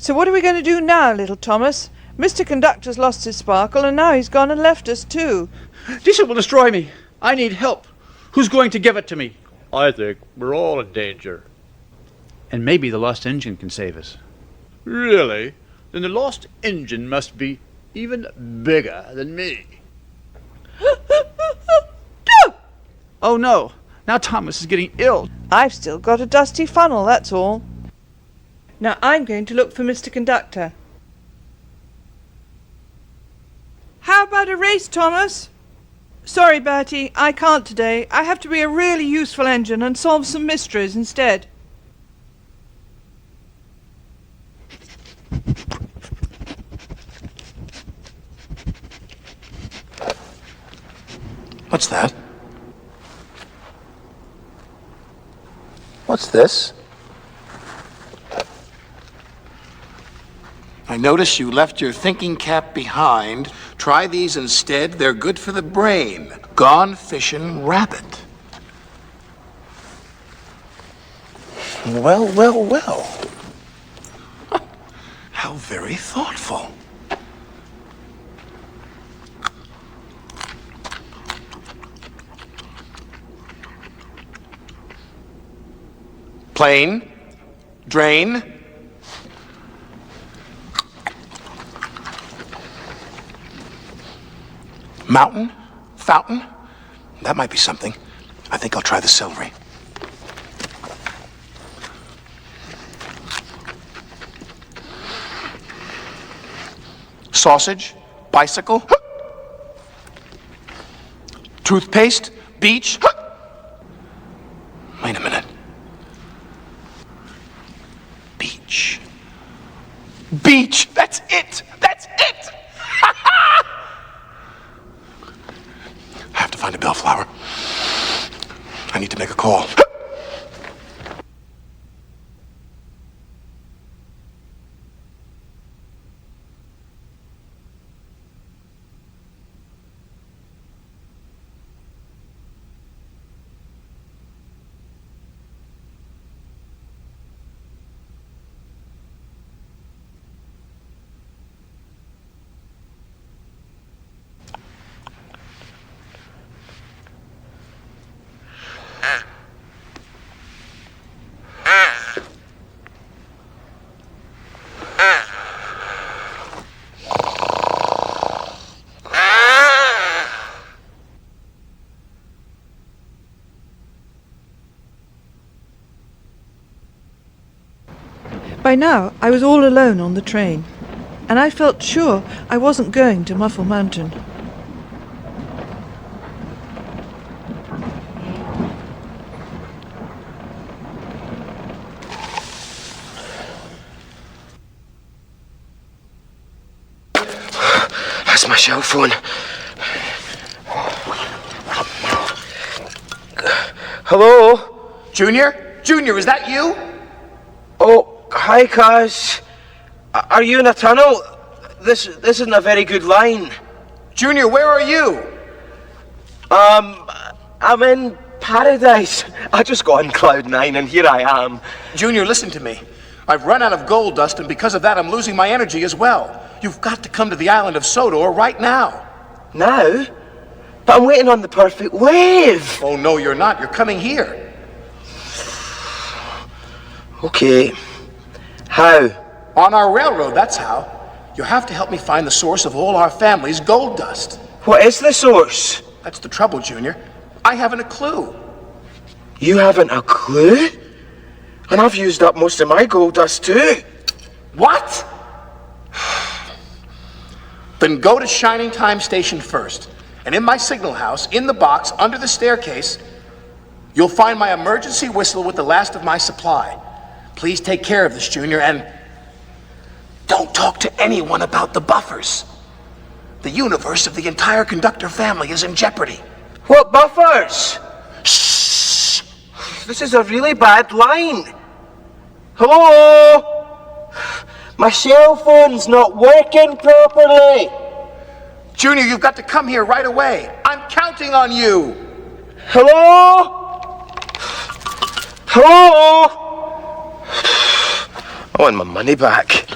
So what are we going to do now, little Thomas? Mr. Conductor's lost his sparkle, and now he's gone and left us too. Diesel will destroy me. I need help. Who's going to give it to me? I think we're all in danger. And maybe the lost engine can save us. Really? Then the lost engine must be even bigger than me. Oh no, now Thomas is getting ill. I've still got a dusty funnel, that's all. Now I'm going to look for Mr. Conductor. How about a race, Thomas? Sorry, Bertie, I can't today. I have to be a really useful engine and solve some mysteries instead. What's that? What's this? I notice you left your thinking cap behind. Try these instead. They're good for the brain. Gone Fishing Rabbit. Well, well, well. How very thoughtful. Plain, drain. Mountain, fountain. That might be something. I think I'll try the celery. Sausage, bicycle. Toothpaste, beach. Wait a minute. Beach. Beach! That's it! That's it! I have to find a bellflower. I need to make a call. By now, I was all alone on the train, and I felt sure I wasn't going to Muffle Mountain. That's my cell phone. Hello? Junior? Junior, is that you? Oh, hi, Kaz. Are you in a tunnel? This isn't a very good line. Junior, where are you? I'm in paradise. I just got on cloud 9 and here I am. Junior, listen to me. I've run out of gold dust, and because of that I'm losing my energy as well. You've got to come to the island of Sodor right now. Now? But I'm waiting on the perfect wave. Oh, no, you're not. You're coming here. Okay. How? On our railroad, that's how. You have to help me find the source of all our family's gold dust. What is the source? That's the trouble, Junior. I haven't a clue. You haven't a clue? And I've used up most of my gold dust too. What? Then go to Shining Time Station first. And in my signal house, in the box, under the staircase, you'll find my emergency whistle with the last of my supply. Please take care of this, Junior, and don't talk to anyone about the buffers. The universe of the entire Conductor family is in jeopardy. What buffers? Shh! This is a really bad line. Hello? My cell phone's not working properly. Junior, you've got to come here right away. I'm counting on you. Hello? Hello? I want my money back.